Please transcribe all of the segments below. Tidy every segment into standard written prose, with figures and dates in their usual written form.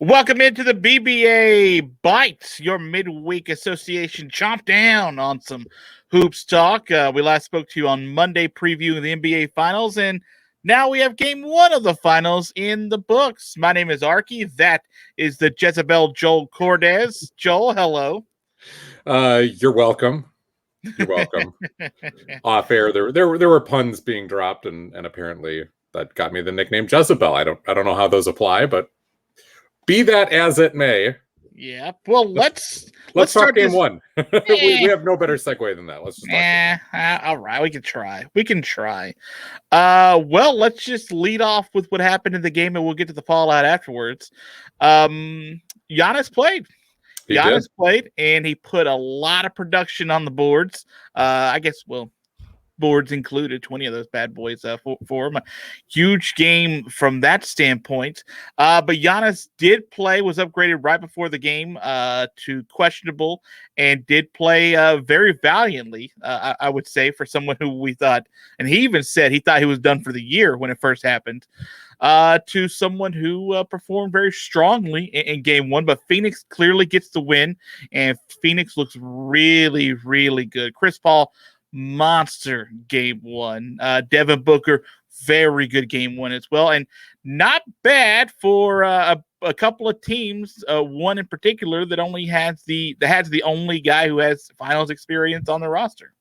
Welcome into the BbA Byte, your midweek association chomp down on some hoops talk. We last spoke to you on Monday previewing the NBA Finals, and now we have game one of the finals in the books. My name is Arky. That is the Jezebel Joel Cordes. Joel, hello. You're welcome. You're welcome. Off air, there were puns being dropped, and apparently that got me the nickname Jezebel. I don't know how those apply, but be that as it may. Yeah. Well, let's talk game one. we have no better segue than that. Let's just talk. All right, we can try. Well, let's just lead off with what happened in the game, and we'll get to the fallout afterwards. Giannis played. Giannis played, and he put a lot of production on the boards. Boards included 20 of those bad boys for him. A huge game from that standpoint. But Giannis did play, was upgraded right before the game to questionable, and did play very valiantly, I would say, for someone who we thought, and he even said he thought he was done for the year when it first happened, to someone who performed very strongly in game one. But Phoenix clearly gets the win, and Phoenix looks really, really good. Chris Paul, monster game one. Devin Booker, very good game one as well, and not bad for a couple of teams. One in particular that has the only guy who has finals experience on the roster.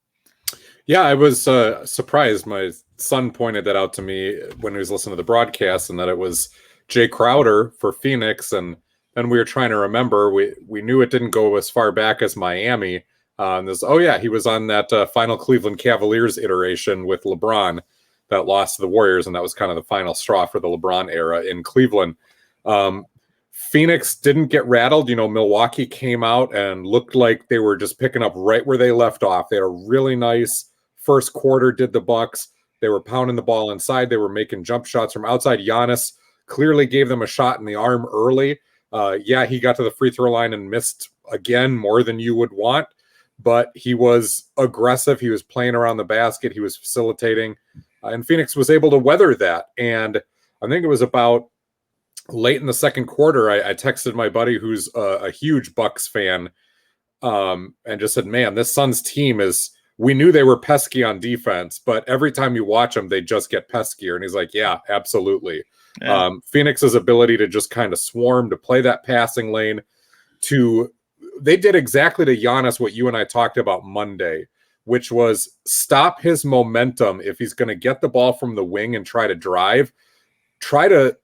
Yeah, I was surprised. My son pointed that out to me when he was listening to the broadcast, and that it was Jay Crowder for Phoenix, and then we were trying to remember. We knew it didn't go as far back as Miami. He was on that final Cleveland Cavaliers iteration with LeBron that lost to the Warriors, and that was kind of the final straw for the LeBron era in Cleveland. Phoenix didn't get rattled. Milwaukee came out and looked like they were just picking up right where they left off. They had a really nice first quarter, did the Bucks. They were pounding the ball inside. They were making jump shots from outside. Giannis clearly gave them a shot in the arm early. He got to the free throw line and missed again more than you would want. But he was aggressive. He was playing around the basket. He was facilitating. And Phoenix was able to weather that. And I think it was about late in the second quarter, I texted my buddy who's a huge Bucks fan and just said, man, this Suns team we knew they were pesky on defense, but every time you watch them, they just get peskier. And he's like, yeah, absolutely. Yeah. Phoenix's ability to just kind of swarm, to play that passing lane, they did exactly to Giannis what you and I talked about Monday, which was stop his momentum. If he's going to get the ball from the wing and try to drive, try to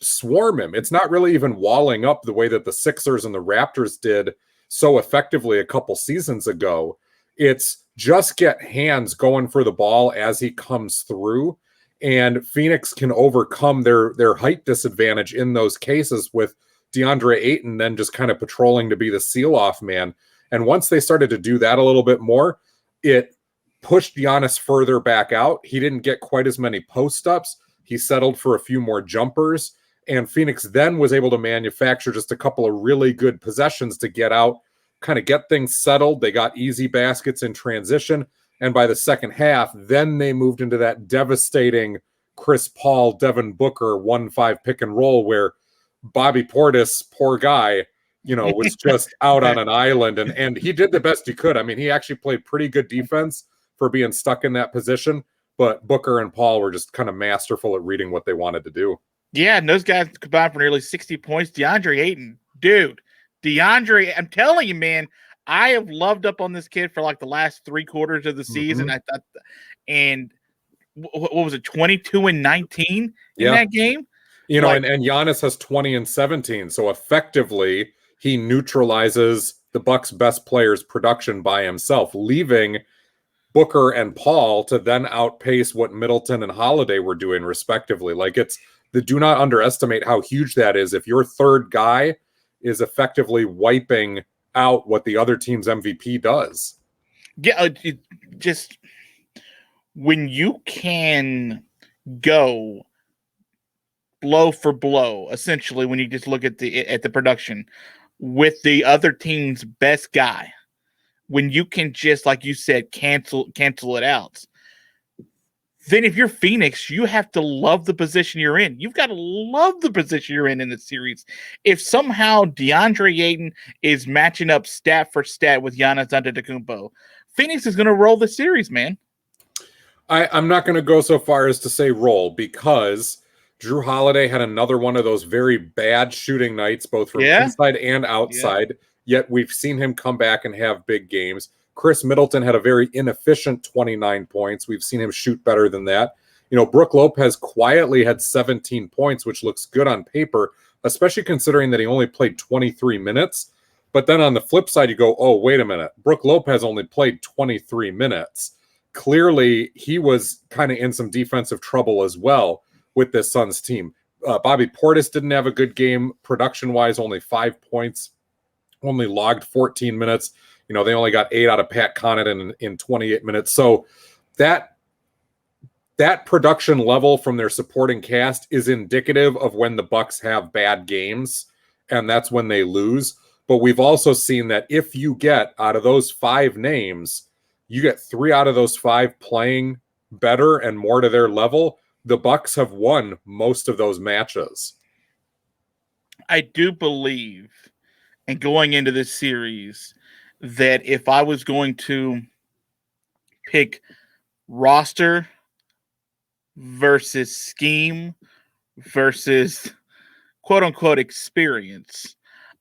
swarm him. It's not really even walling up the way that the Sixers and the Raptors did so effectively a couple seasons ago. It's just get hands going for the ball as he comes through, and Phoenix can overcome their height disadvantage in those cases with DeAndre Ayton then just kind of patrolling to be the seal-off man. And once they started to do that a little bit more, it pushed Giannis further back out. He didn't get quite as many post-ups. He settled for a few more jumpers. And Phoenix then was able to manufacture just a couple of really good possessions to get out, kind of get things settled. They got easy baskets in transition. And by the second half, then they moved into that devastating Chris Paul, Devin Booker 1-5 pick and roll where Bobby Portis, poor guy, was just out on an island, and he did the best he could. I mean, he actually played pretty good defense for being stuck in that position, but Booker and Paul were just kind of masterful at reading what they wanted to do. Yeah, and those guys combined for nearly 60 points. DeAndre Ayton, dude, I'm telling you, man, I have loved up on this kid for like the last three quarters of the season. I thought, and what was it, 22 and 19 in that game? And Giannis has 20 and 17. So effectively, he neutralizes the Bucks' best players' production by himself, leaving Booker and Paul to then outpace what Middleton and Holiday were doing, respectively. Do not underestimate how huge that is. If your third guy is effectively wiping out what the other team's MVP does. Yeah, just when you can go blow for blow, essentially, when you just look at the production with the other team's best guy, when you can just, like you said, cancel it out. then if you're Phoenix, you have to love the position you're in. You've got to love the position you're in the series. If somehow DeAndre Ayton is matching up stat for stat with Giannis Antetokounmpo, Phoenix is going to roll the series, man. I'm not going to go so far as to say roll, because Drew Holiday had another one of those very bad shooting nights, both from inside and outside, yet we've seen him come back and have big games. Chris Middleton had a very inefficient 29 points. We've seen him shoot better than that. You know, Brook Lopez quietly had 17 points, which looks good on paper, especially considering that he only played 23 minutes. But then on the flip side, you go, oh, wait a minute. Brook Lopez only played 23 minutes. Clearly, he was kind of in some defensive trouble as well with this Suns team. Bobby Portis didn't have a good game production-wise, only 5 points, only logged 14 minutes. You know, they only got 8 out of Pat Connaughton in 28 minutes. So that production level from their supporting cast is indicative of when the Bucks have bad games, and that's when they lose. But we've also seen that if you get out of those 5 names, you get 3 out of those 5 playing better and more to their level, the Bucks have won most of those matches. I do believe, and going into this series, that if I was going to pick roster versus scheme versus quote-unquote experience,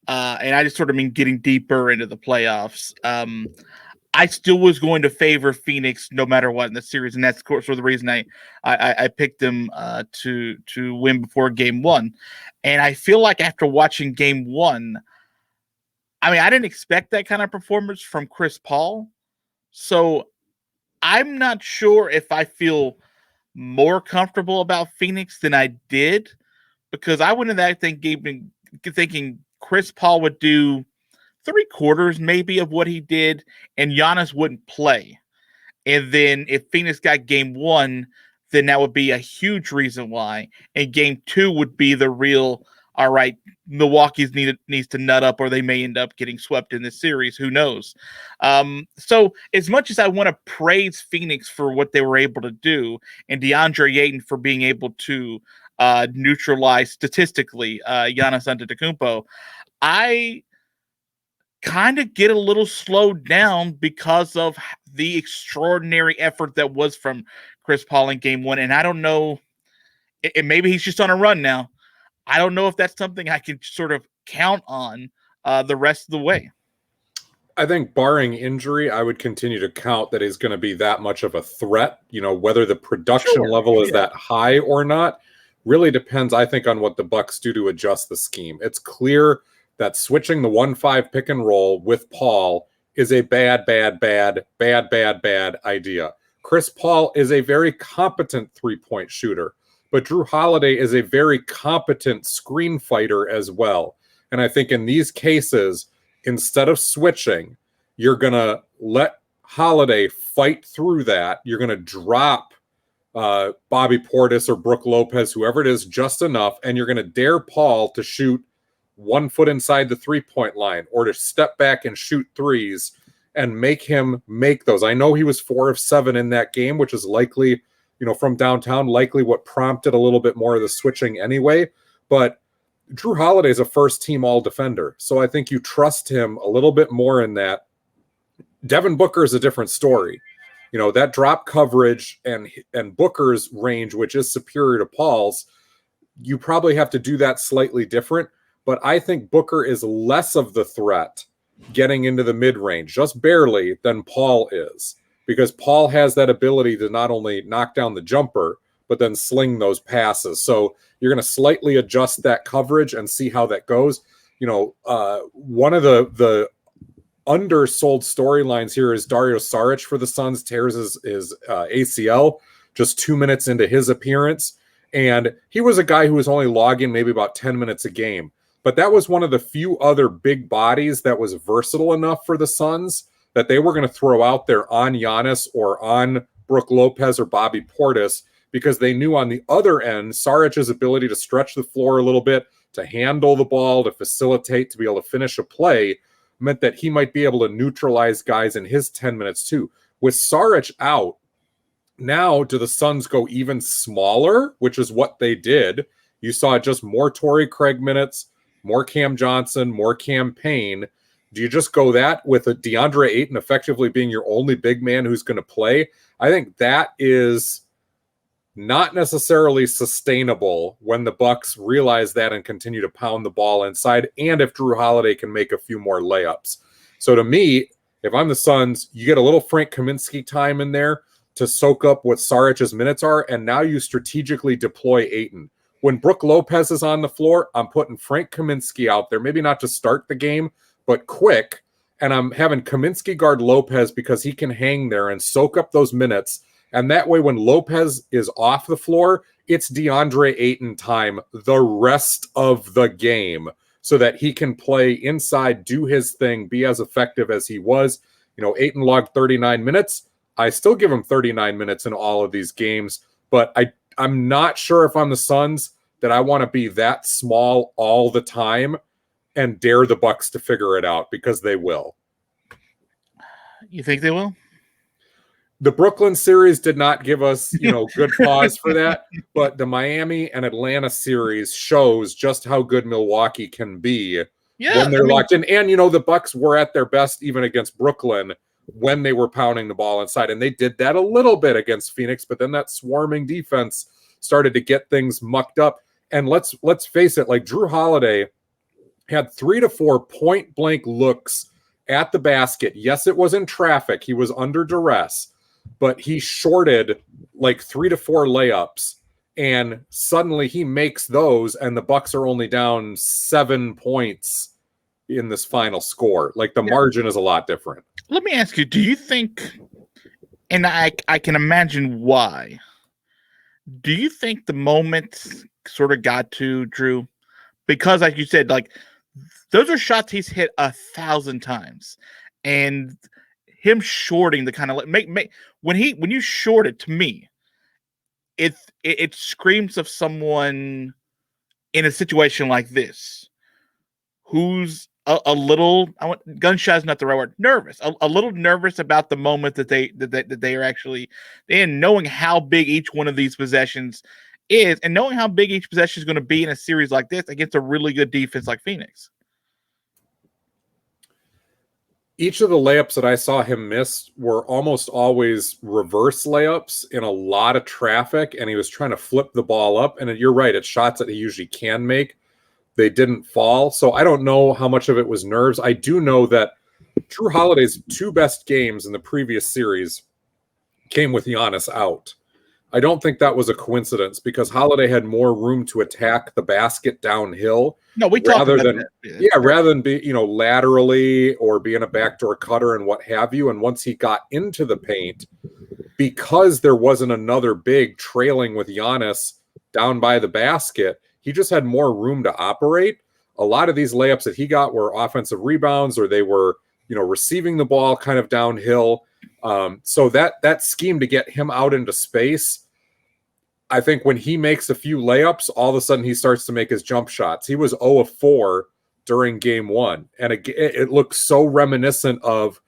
and I just sort of mean getting deeper into the playoffs, I still was going to favor Phoenix no matter what in the series, and that's of course the reason I picked them to win before Game 1. And I feel like after watching Game 1, I mean, I didn't expect that kind of performance from Chris Paul, so I'm not sure if I feel more comfortable about Phoenix than I did, because I went into that thing thinking Chris Paul would do 3/4 maybe of what he did, and Giannis wouldn't play. And then if Phoenix got Game 1, then that would be a huge reason why. And Game 2 would be the real, all right, Milwaukee's needs to nut up, or they may end up getting swept in this series. Who knows? So as much as I want to praise Phoenix for what they were able to do, and DeAndre Ayton for being able to neutralize statistically Giannis Antetokounmpo, I kind of get a little slowed down because of the extraordinary effort that was from Chris Paul in Game 1. And I don't know, and maybe he's just on a run now. I don't know if that's something I can sort of count on the rest of the way. I think barring injury, I would continue to count that he's going to be that much of a threat. You know, whether the production level is that high or not really depends, I think, on what the Bucks do to adjust the scheme. It's clear that switching the 1-5 pick and roll with Paul is a bad idea. Chris Paul is a very competent three-point shooter, but Drew Holiday is a very competent screen fighter as well. And I think in these cases, instead of switching, you're going to let Holiday fight through that. You're going to drop Bobby Portis or Brook Lopez, whoever it is, just enough, and you're going to dare Paul to shoot 1 foot inside the three-point line, or to step back and shoot threes and make him make those. I know he was 4 of 7 in that game, which is likely, you know, from downtown, likely what prompted a little bit more of the switching anyway. But Drew Holiday is a first-team all-defender, so I think you trust him a little bit more in that. Devin Booker is a different story. You know, that drop coverage and Booker's range, which is superior to Paul's, you probably have to do that slightly different. But I think Booker is less of the threat getting into the mid-range, just barely, than Paul is. Because Paul has that ability to not only knock down the jumper, but then sling those passes. So you're going to slightly adjust that coverage and see how that goes. You know, one of the undersold storylines here is Dario Saric for the Suns tears his ACL just 2 minutes into his appearance. And he was a guy who was only logging maybe about 10 minutes a game. But that was one of the few other big bodies that was versatile enough for the Suns that they were going to throw out there on Giannis or on Brook Lopez or Bobby Portis, because they knew on the other end, Saric's ability to stretch the floor a little bit, to handle the ball, to facilitate, to be able to finish a play, meant that he might be able to neutralize guys in his 10 minutes too. With Saric out, Now, do the Suns go even smaller, which is what they did? You saw just more Torrey Craig minutes, more Cam Johnson, more Cam Payne. Do you just go that with a DeAndre Ayton effectively being your only big man who's going to play? I think that is not necessarily sustainable when the Bucks realize that and continue to pound the ball inside, and if Drew Holiday can make a few more layups. So to me, if I'm the Suns, you get a little Frank Kaminsky time in there to soak up what Saric's minutes are, and now you strategically deploy Ayton. When Brook Lopez is on the floor, I'm putting Frank Kaminsky out there, maybe not to start the game, but quick, and I'm having Kaminsky guard Lopez because he can hang there and soak up those minutes, and that way when Lopez is off the floor, it's DeAndre Ayton time the rest of the game so that he can play inside, do his thing, be as effective as he was. You know, Ayton logged 39 minutes. I still give him 39 minutes in all of these games, but I'm not sure if I'm the Suns that I want to be that small all the time and dare the Bucks to figure it out, because they will. You think they will? The Brooklyn series did not give us, good pause for that, but the Miami and Atlanta series shows just how good Milwaukee can be when they're locked in. And, the Bucks were at their best even against Brooklyn when they were pounding the ball inside. And they did that a little bit against Phoenix, but then that swarming defense started to get things mucked up. And let's face it, like Drew Holiday had 3 to 4 point blank looks at the basket. Yes, it was in traffic. He was under duress, but he shorted like 3 to 4 layups, and suddenly he makes those, and the Bucks are only down 7 points in this final score. Like the margin is a lot different. Let me ask you, do you think, and I can imagine why, do you think the moment sort of got to Drew? Because like you said, like those are shots he's hit 1,000 times, and him shorting the kind of when you short it, to me, it screams of someone in a situation like this who's a little, gunshot is not the right word, nervous, a little nervous about the moment that they are actually in, knowing how big each one of these possessions is, and knowing how big each possession is going to be in a series like this against a really good defense like Phoenix. Each of the layups that I saw him miss were almost always reverse layups in a lot of traffic, and he was trying to flip the ball up. And you're right, it's shots that he usually can make. They didn't fall. So I don't know how much of it was nerves. I do know that Drew Holiday's 2 best games in the previous series came with Giannis out. I don't think that was a coincidence, because Holiday had more room to attack the basket downhill. No, we talked about that. Yeah, rather than be, laterally or being a backdoor cutter and what have you. And once he got into the paint, because there wasn't another big trailing with Giannis down by the basket, he just had more room to operate. A lot of these layups that he got were offensive rebounds, or they were, receiving the ball kind of downhill. So that scheme to get him out into space, I think when he makes a few layups, all of a sudden he starts to make his jump shots. He was 0 of 4 during game 1. And it looks so reminiscent of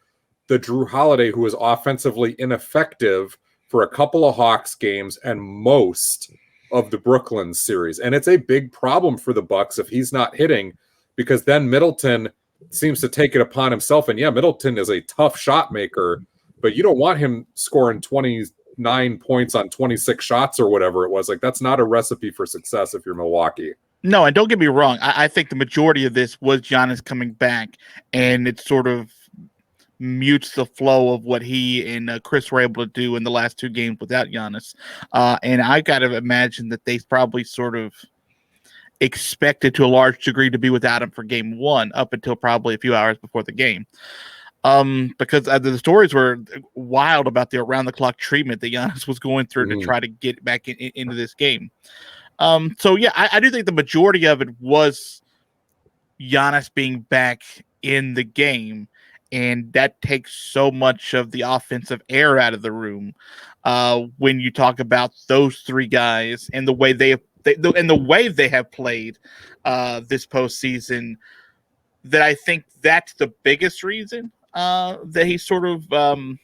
the Drew Holiday who was offensively ineffective for a couple of Hawks games and most of the Brooklyn series. And it's a big problem for the Bucks if he's not hitting, because then Middleton seems to take it upon himself. And yeah, Middleton is a tough shot maker, but you don't want him scoring 29 points on 26 shots or whatever it was. Like, that's not a recipe for success if you're Milwaukee. No, and don't get me wrong. I think the majority of this was Giannis coming back, and it sort of mutes the flow of what he and Chris were able to do in the last 2 games without Giannis. And I got to imagine that they probably sort of expected to a large degree to be without him for game 1 up until probably a few hours before the game. Because the stories were wild about the around-the-clock treatment that Giannis was going through to try to get back into this game. So, yeah, I do think the majority of it was Giannis being back in the game, and that takes so much of the offensive air out of the room when you talk about those 3 guys and the way they have played this postseason. That I think that's the biggest reason that he sort of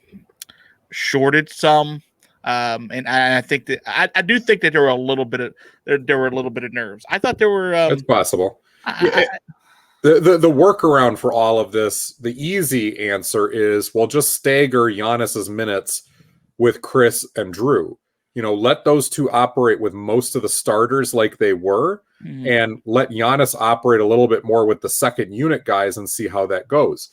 shorted some And I think that I do think that there were a little bit of nerves. I thought there were. It's possible. I, The workaround for all of this, the easy answer is, well, just stagger Giannis's minutes with Chris and Drew. Let those two operate with most of the starters like they were, and let Giannis operate a little bit more with the second unit guys and see how that goes.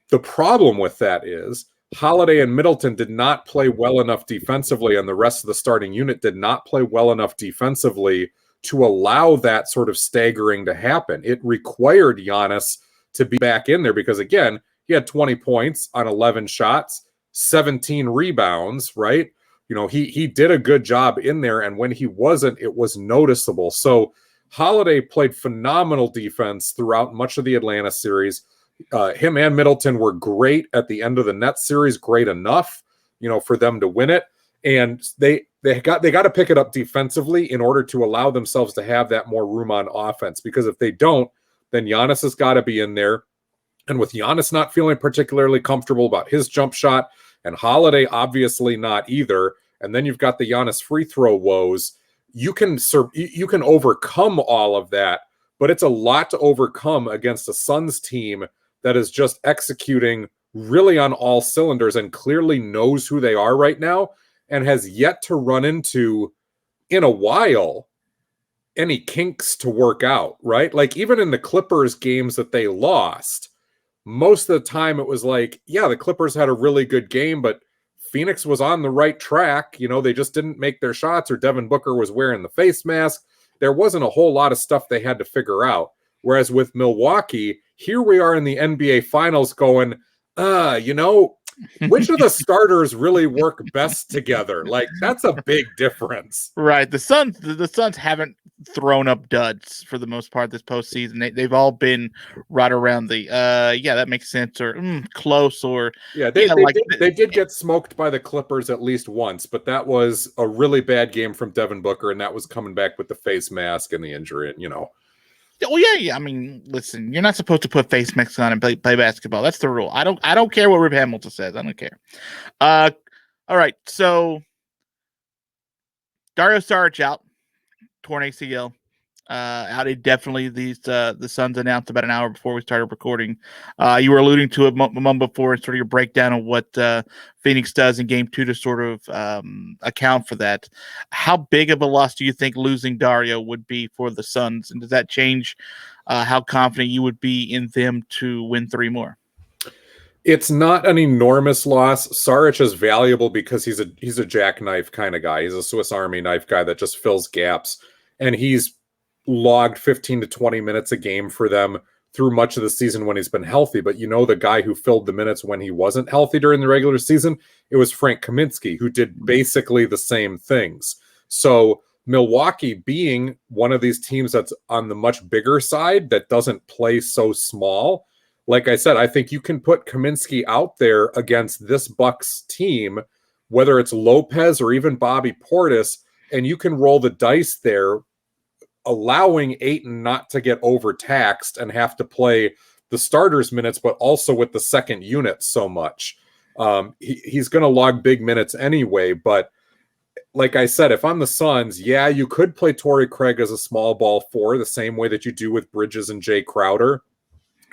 The problem with that is Holiday and Middleton did not play well enough defensively, and the rest of the starting unit did not play well enough defensively to allow that sort of staggering to happen. It required Giannis to be back in there because, again, he had 20 points on 11 shots, 17 rebounds, right? He did a good job in there, and when he wasn't, it was noticeable. So Holiday played phenomenal defense throughout much of the Atlanta series. Him and Middleton were great at the end of the Nets series, great enough, for them to win it. And they got to pick it up defensively in order to allow themselves to have that more room on offense. Because if they don't, then Giannis has got to be in there. And with Giannis not feeling particularly comfortable about his jump shot, and Holiday obviously not either, and then you've got the Giannis free throw woes, you can overcome all of that, but it's a lot to overcome against a Suns team that is just executing really on all cylinders and clearly knows who they are right now, and has yet to run into, in a while, any kinks to work out, right? Like, even in the Clippers games that they lost, most of the time it was like, yeah, the Clippers had a really good game, but Phoenix was on the right track. They just didn't make their shots, or Devin Booker was wearing the face mask. There wasn't a whole lot of stuff they had to figure out. Whereas with Milwaukee, here we are in the NBA Finals going, which of the starters really work best together? Like, that's a big difference. Right. The Suns haven't thrown up duds for the most part this postseason. They've all been right around the that makes sense, or close, or they did get smoked by the Clippers at least once, but that was a really bad game from Devin Booker, and that was coming back with the face mask and the injury, and Oh yeah. I mean, listen, you're not supposed to put face masks on and play basketball. That's the rule. I don't care what Rip Hamilton says. I don't care. All right. So Dario Saric out, torn ACL. Out indefinitely. The Suns announced about an hour before we started recording. You were alluding to it moment before, and sort of your breakdown of what Phoenix does in Game 2 to sort of account for that. How big of a loss do you think losing Dario would be for the Suns, and does that change how confident you would be in them to win 3 more? It's not an enormous loss. Saric is valuable because he's a jackknife kind of guy. He's a Swiss Army knife guy that just fills gaps, and he's logged 15 to 20 minutes a game for them through much of the season when he's been healthy. But the guy who filled the minutes when he wasn't healthy during the regular season, it was Frank Kaminsky, who did basically the same things. So Milwaukee, being one of these teams that's on the much bigger side that doesn't play so small, like I said, I think you can put Kaminsky out there against this Bucks team, whether it's Lopez or even Bobby Portis, and you can roll the dice there, allowing Ayton not to get overtaxed and have to play the starters minutes, but also with the second unit so much. He's going to log big minutes anyway, but like I said, if I'm the Suns, yeah, you could play Torrey Craig as a small ball 4, the same way that you do with Bridges and Jay Crowder.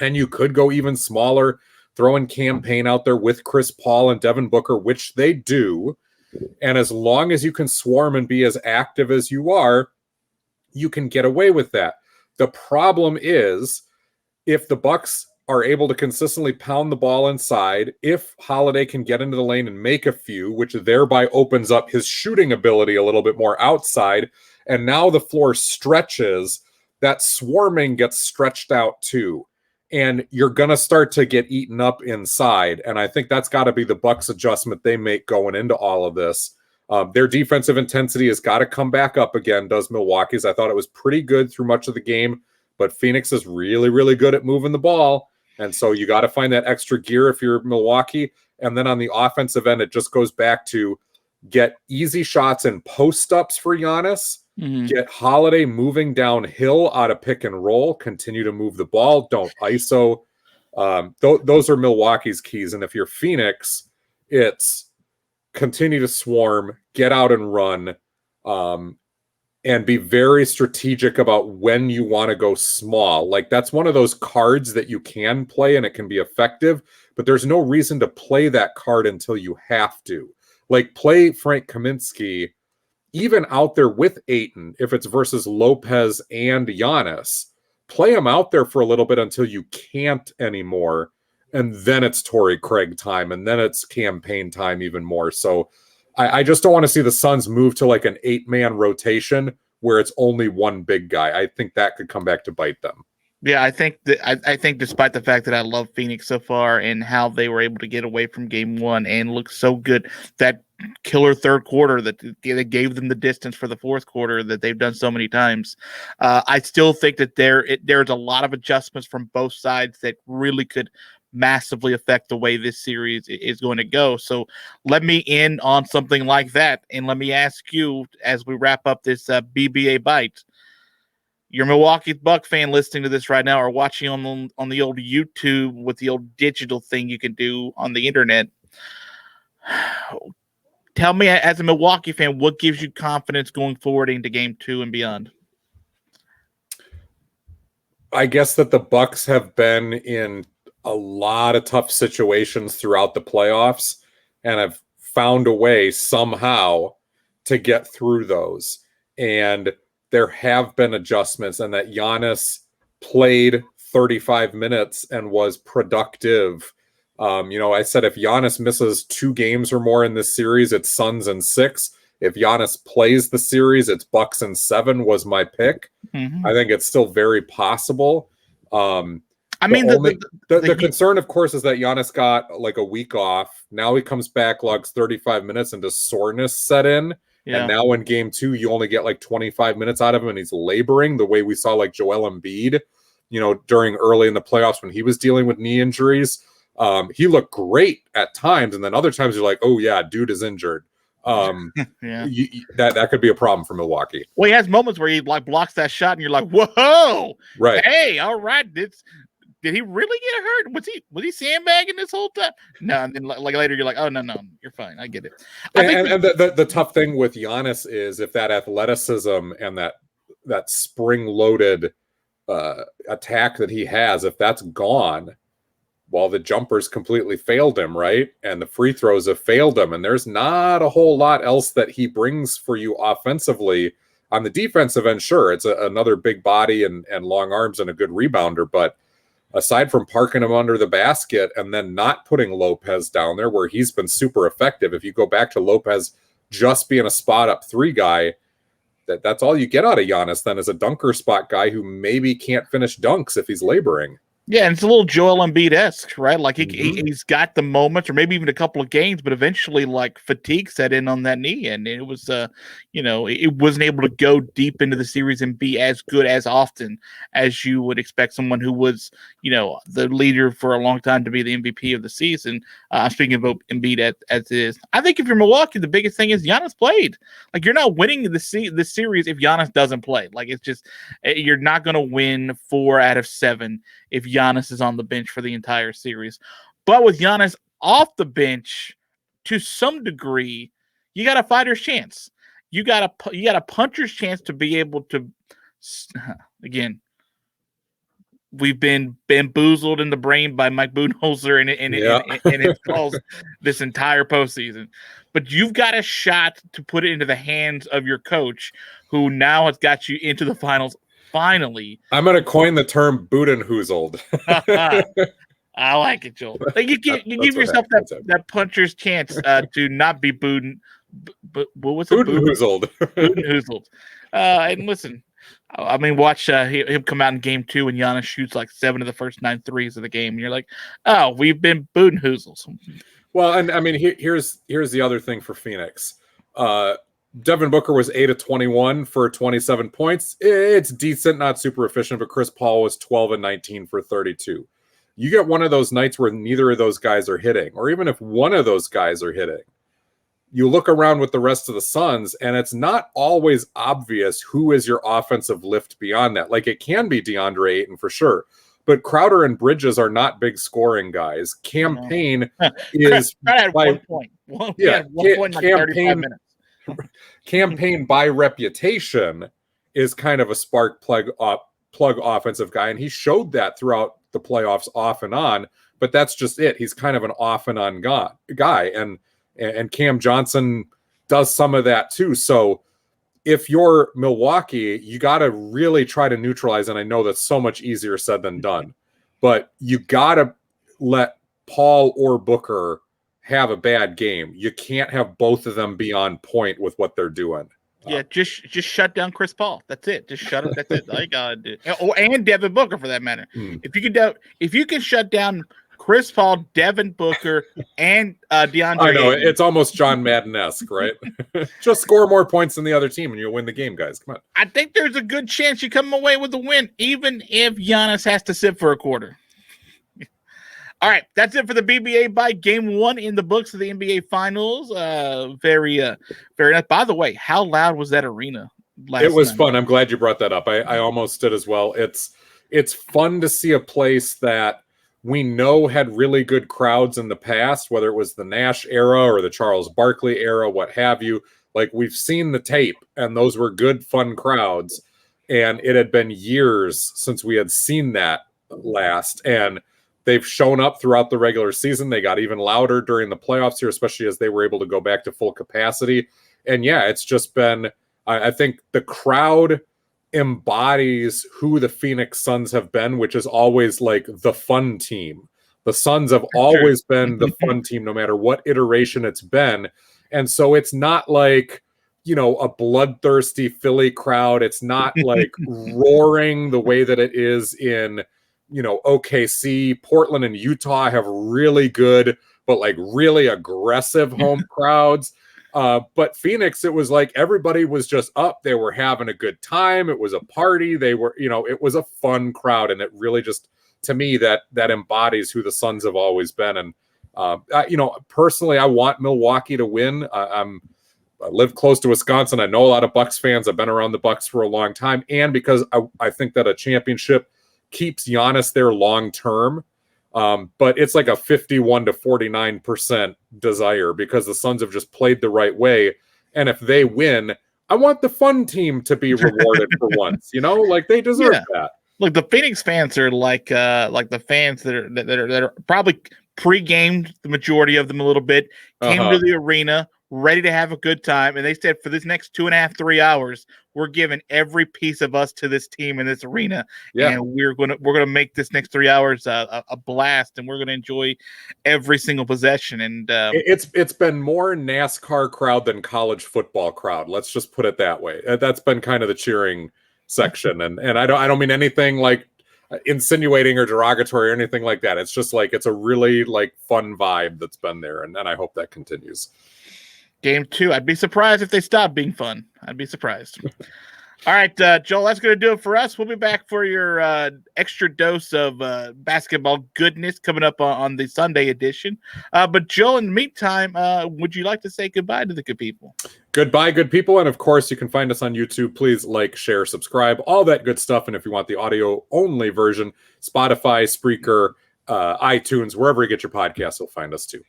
And you could go even smaller, throwing Campaign out there with Chris Paul and Devin Booker, which they do. And as long as you can swarm and be as active as you are, you can get away with that. The problem is, if the Bucks are able to consistently pound the ball inside, if Holiday can get into the lane and make a few, which thereby opens up his shooting ability a little bit more outside, and now the floor stretches, that swarming gets stretched out too. And you're going to start to get eaten up inside. And I think that's got to be the Bucks adjustment they make going into all of this. Their defensive intensity has got to come back up again, does Milwaukee's. I thought it was pretty good through much of the game, but Phoenix is really, really good at moving the ball. And so you got to find that extra gear if you're Milwaukee. And then on the offensive end, it just goes back to get easy shots and post-ups for Giannis, get Holiday moving downhill out of pick and roll, continue to move the ball, don't ISO. Those are Milwaukee's keys. And if you're Phoenix, it's continue to swarm, get out and run, and be very strategic about when you want to go small. Like, that's one of those cards that you can play and it can be effective, but there's no reason to play that card until you have to. Like, play Frank Kaminsky even out there with Ayton, if it's versus Lopez and Giannis. Play him out there for a little bit until you can't anymore, and then it's Torrey Craig time, and then it's campaign time even more. So I just don't want to see the Suns move to like an 8-man rotation where it's only one big guy. I think that could come back to bite them. Yeah, I think despite the fact that I love Phoenix so far and how they were able to get away from game one and look so good, that killer third quarter that gave them the distance for the fourth quarter that they've done so many times, I still think that there's a lot of adjustments from both sides that really could massively affect the way this series is going to go. So let me end on something like that, and let me ask you as we wrap up this BbA Byte. You're a Milwaukee Bucks fan listening to this right now, or watching on the old YouTube with the old digital thing you can do on the internet. Tell me, as a Milwaukee fan, what gives you confidence going forward into game 2 and beyond? I guess that the Bucks have been in a lot of tough situations throughout the playoffs and have found a way somehow to get through those. And there have been adjustments, and that Giannis played 35 minutes and was productive. I said if Giannis misses 2 games or more in this series, it's Suns in 6. If Giannis plays the series, it's Bucks in 7 was my pick. Mm-hmm. I think it's still very possible. The concern, of course, is that Giannis got like a week off. Now he comes back, logs 35 minutes, and does soreness set in. Yeah. And now in game 2, you only get like 25 minutes out of him, and he's laboring the way we saw like Joel Embiid, during early in the playoffs when he was dealing with knee injuries. He looked great at times, and then other times you're like, oh yeah, dude is injured. Yeah. That could be a problem for Milwaukee. Well, he has moments where he like blocks that shot, and you're like, whoa, right? Hey, all right, did he really get hurt? Was he sandbagging this whole time? No, and then like later you're like, oh no, you're fine. I get it. And the tough thing with Giannis is if that athleticism and that spring-loaded attack that he has, if that's gone, well, the jumpers completely failed him, right? And the free throws have failed him, and there's not a whole lot else that he brings for you offensively. On the defensive end, sure, it's another big body and long arms and a good rebounder, but aside from parking him under the basket and then not putting Lopez down there where he's been super effective, if you go back to Lopez just being a spot-up 3 guy, that's all you get out of Giannis then is a dunker spot guy who maybe can't finish dunks if he's laboring. Yeah, and it's a little Joel Embiid-esque, right? Like he's got the moments, or maybe even a couple of games, but eventually, like fatigue set in on that knee, and it was, it wasn't able to go deep into the series and be as good as often as you would expect someone who was, the leader for a long time to be the MVP of the season. Speaking of Embiid as it is, I think if you're Milwaukee, the biggest thing is Giannis played. Like you're not winning the series if Giannis doesn't play. Like it's just you're not going to win 4 out of 7 if Giannis is on the bench for the entire series. But with Giannis off the bench, to some degree, you got a fighter's chance. You got a puncher's chance to be able to. Again, we've been bamboozled in the brain by Mike Budenholzer and his calls this entire postseason. But you've got a shot to put it into the hands of your coach, who now has got you into the finals. Finally, I'm going to coin the term Budenhoozled. I like it, Joel. Like you give yourself that puncher's chance to not be Buden. But what was it? Budenhoozled. Budenhoozled. And listen, I mean, watch him come out in game 2 and Giannis shoots like 7 of the first 9 threes of the game. And you're like, oh, we've been Budenhoozled. Well, and I mean, here's the other thing for Phoenix. Devin Booker was 8 of 21 for 27 points. It's decent, not super efficient, but Chris Paul was 12 and 19 for 32. You get one of those nights where neither of those guys are hitting, or even if one of those guys are hitting, you look around with the rest of the Suns, and it's not always obvious who is your offensive lift beyond that. Like it can be DeAndre Ayton for sure, but Crowder and Bridges are not big scoring guys. Campaign is had by, 1 point. He yeah, had 1 point in like 35 minutes. Campaign by reputation is kind of a spark plug offensive guy, and he showed that throughout the playoffs off and on. But that's just it. He's kind of an off and on guy, and Cam Johnson does some of that too. So if you're Milwaukee, you got to really try to neutralize. And I know that's so much easier said than done, but you got to let Paul or Booker have a bad game. You can't have both of them be on point with what they're doing. Yeah, just shut down Chris Paul. That's it. Just shut him. That's it. And Devin Booker for that matter. If you can shut down Chris Paul, Devin Booker, and DeAndre. I know it's almost John Madden-esque, right? Just score more points than the other team, and you'll win the game, guys. Come on. I think there's a good chance you come away with a win, even if Giannis has to sit for a quarter. All right, that's it for the BbA Byte Game 1 in the books of the NBA Finals. Very nice. By the way, how loud was that arena last It was night? fun. I'm glad you brought that up. I almost did as well. It's fun to see a place that we know had really good crowds in the past, whether it was the Nash era or the Charles Barkley era, what have you. Like, we've seen the tape, and those were good, fun crowds. And it had been years since we had seen that last. And they've shown up throughout the regular season. They got even louder during the playoffs here, especially as they were able to go back to full capacity. And yeah, it's just been, I think the crowd embodies who the Phoenix Suns have been, which is always like the fun team. The Suns have always been the fun team, no matter what iteration it's been. And so it's not like, a bloodthirsty Philly crowd. It's not like roaring the way that it is in, OKC. Portland and Utah have really good, but like really aggressive home crowds. But Phoenix, it was like everybody was just up. They were having a good time. It was a party. They were, it was a fun crowd. And it really just, to me, that embodies who the Suns have always been. And, personally, I want Milwaukee to win. I live close to Wisconsin. I know a lot of Bucks fans. I've been around the Bucks for a long time. And because I think that a championship keeps Giannis there long term. But it's like a 51 to 49% desire because the Suns have just played the right way. And if they win, I want the fun team to be rewarded for once, like they deserve that. Look, the Phoenix fans are like the fans that are probably pre-gamed, the majority of them a little bit, came to the arena ready to have a good time. And they said for this next 2.5, 3 hours, we're giving every piece of us to this team in this arena. Yeah. And we're gonna make this next 3 hours a blast, and we're gonna enjoy every single possession. And it's been more NASCAR crowd than college football crowd. Let's just put it that way. That's been kind of the cheering section. And I don't mean anything like insinuating or derogatory or anything like that. It's just like it's a really like fun vibe that's been there, and I hope that continues. Game 2. I'd be surprised if they stopped being fun. I'd be surprised. All right, Joel, that's going to do it for us. We'll be back for your extra dose of basketball goodness coming up on the Sunday edition. But Joel, in the meantime, would you like to say goodbye to the good people? Goodbye, good people. And of course, you can find us on YouTube. Please like, share, subscribe, all that good stuff. And if you want the audio only version, Spotify, Spreaker, iTunes, wherever you get your podcasts, you'll find us too.